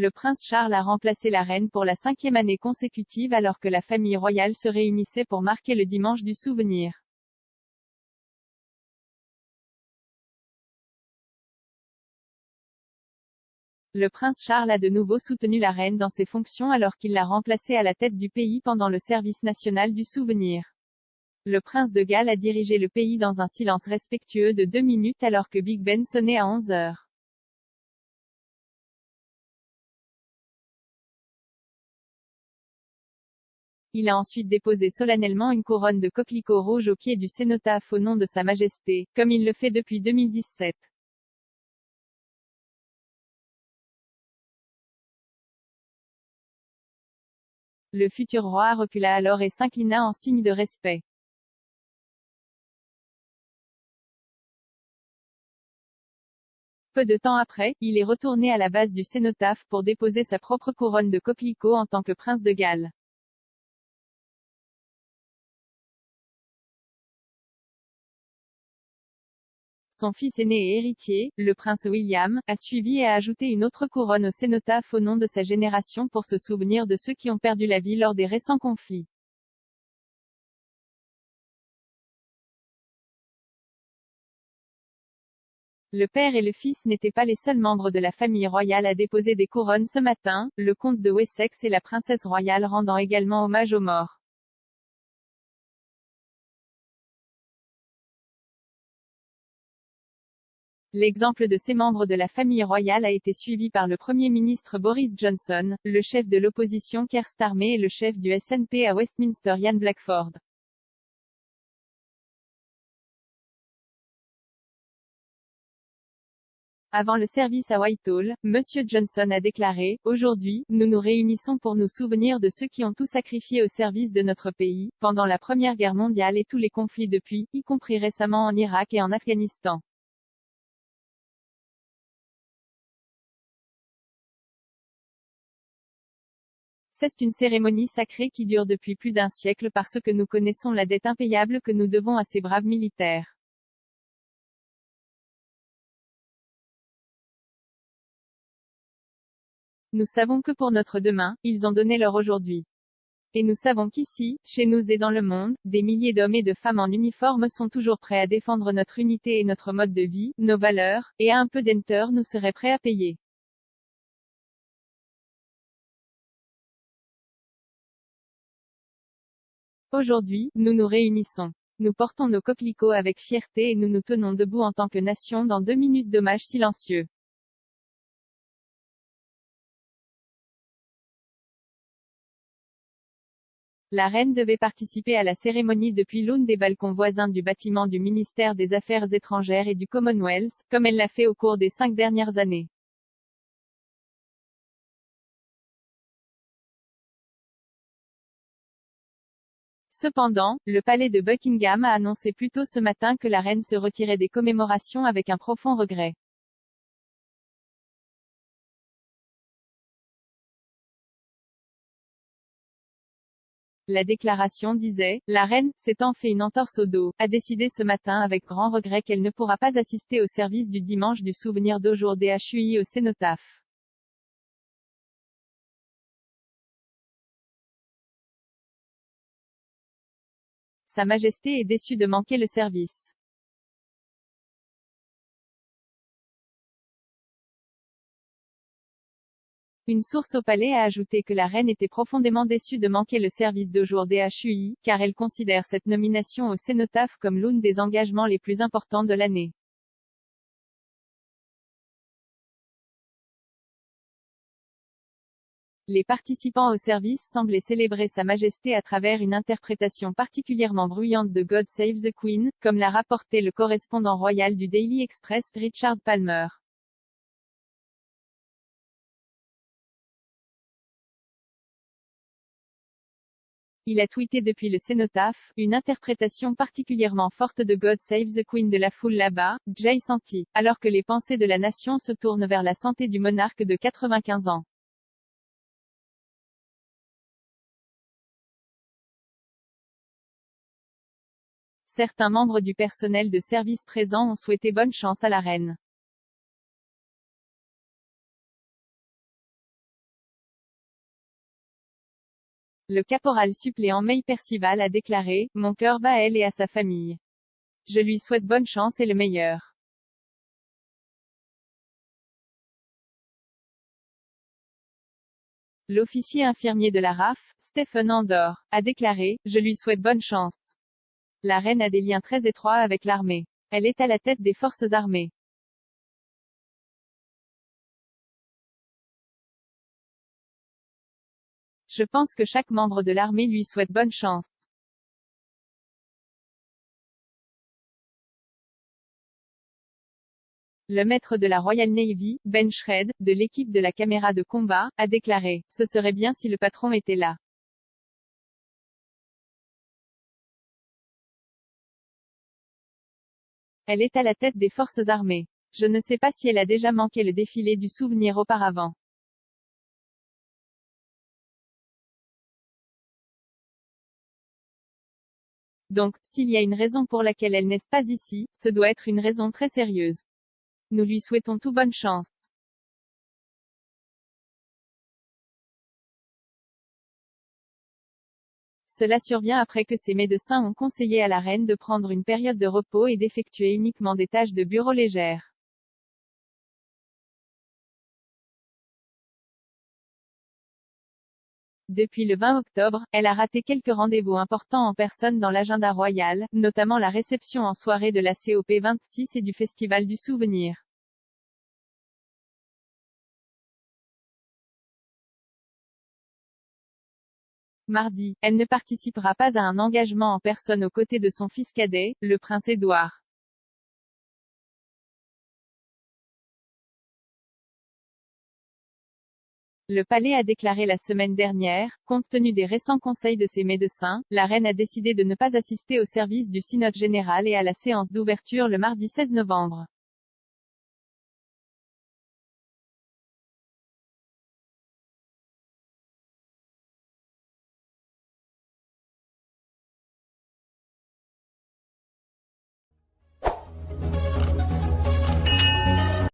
Le prince Charles a remplacé la reine pour la 5e année consécutive alors que la famille royale se réunissait pour marquer le dimanche du souvenir. Le prince Charles a de nouveau soutenu la reine dans ses fonctions alors qu'il l'a remplacée à la tête du pays pendant le service national du souvenir. Le prince de Galles a dirigé le pays dans un silence respectueux de 2 minutes alors que Big Ben sonnait à 11 heures. Il a ensuite déposé solennellement une couronne de coquelicots rouges au pied du cénotaphe au nom de Sa Majesté, comme il le fait depuis 2017. Le futur roi recula alors et s'inclina en signe de respect. Peu de temps après, il est retourné à la base du cénotaphe pour déposer sa propre couronne de coquelicots en tant que prince de Galles. Son fils aîné et héritier, le prince William, a suivi et a ajouté une autre couronne au cénotaphe au nom de sa génération pour se souvenir de ceux qui ont perdu la vie lors des récents conflits. Le père et le fils n'étaient pas les seuls membres de la famille royale à déposer des couronnes ce matin, le comte de Wessex et la princesse royale rendant également hommage aux morts. L'exemple de ces membres de la famille royale a été suivi par le Premier ministre Boris Johnson, le chef de l'opposition Keir Starmer et le chef du SNP à Westminster Ian Blackford. Avant le service à Whitehall, M. Johnson a déclaré, « Aujourd'hui, nous nous réunissons pour nous souvenir de ceux qui ont tout sacrifié au service de notre pays, pendant la Première Guerre mondiale et tous les conflits depuis, y compris récemment en Irak et en Afghanistan. » C'est une cérémonie sacrée qui dure depuis plus d'un siècle parce que nous connaissons la dette impayable que nous devons à ces braves militaires. Nous savons que pour notre demain, ils ont donné leur aujourd'hui. Et nous savons qu'ici, chez nous et dans le monde, des milliers d'hommes et de femmes en uniforme sont toujours prêts à défendre notre unité et notre mode de vie, nos valeurs, et à un peu d'enter nous seraient prêts à payer. Aujourd'hui, nous nous réunissons. Nous portons nos coquelicots avec fierté et nous nous tenons debout en tant que nation dans 2 minutes d'hommage silencieux. La reine devait participer à la cérémonie depuis l'un des balcons voisins du bâtiment du ministère des Affaires étrangères et du Commonwealth, comme elle l'a fait au cours des 5 dernières années. Cependant, le palais de Buckingham a annoncé plus tôt ce matin que la reine se retirait des commémorations avec un profond regret. La déclaration disait, « La reine, s'étant fait une entorse au dos, a décidé ce matin avec grand regret qu'elle ne pourra pas assister au service du dimanche du souvenir d'aujourd'hui DHUI au cénotaphe. » Sa Majesté est déçue de manquer le service. Une source au palais a ajouté que la reine était profondément déçue de manquer le service d'aujourd'hui DHUI, car elle considère cette nomination au cénotaphe comme l'un des engagements les plus importants de l'année. Les participants au service semblaient célébrer Sa Majesté à travers une interprétation particulièrement bruyante de God Save the Queen, comme l'a rapporté le correspondant royal du Daily Express Richard Palmer. Il a tweeté depuis le cénotaphe, une interprétation particulièrement forte de God Save the Queen de la foule là-bas, Jay senti, alors que les pensées de la nation se tournent vers la santé du monarque de 95 ans. Certains membres du personnel de service présent ont souhaité bonne chance à la reine. Le caporal suppléant May Percival a déclaré « Mon cœur bat à elle et à sa famille. Je lui souhaite bonne chance et le meilleur. » L'officier infirmier de la RAF, Stephen Andor, a déclaré « Je lui souhaite bonne chance. La reine a des liens très étroits avec l'armée. Elle est à la tête des forces armées. Je pense que chaque membre de l'armée lui souhaite bonne chance. » Le maître de la Royal Navy, Ben Shred, de l'équipe de la caméra de combat, a déclaré « Ce serait bien si le patron était là. Elle est à la tête des forces armées. Je ne sais pas si elle a déjà manqué le défilé du souvenir auparavant. » Donc, s'il y a une raison pour laquelle elle n'est pas ici, ce doit être une raison très sérieuse. Nous lui souhaitons tout bonne chance. Cela survient après que ses médecins ont conseillé à la reine de prendre une période de repos et d'effectuer uniquement des tâches de bureau légères. Depuis le 20 octobre, elle a raté quelques rendez-vous importants en personne dans l'agenda royal, notamment la réception en soirée de la COP26 et du Festival du Souvenir. Mardi, elle ne participera pas à un engagement en personne aux côtés de son fils cadet, le prince Édouard. Le palais a déclaré la semaine dernière, compte tenu des récents conseils de ses médecins, la reine a décidé de ne pas assister au service du synode général et à la séance d'ouverture le mardi 16 novembre.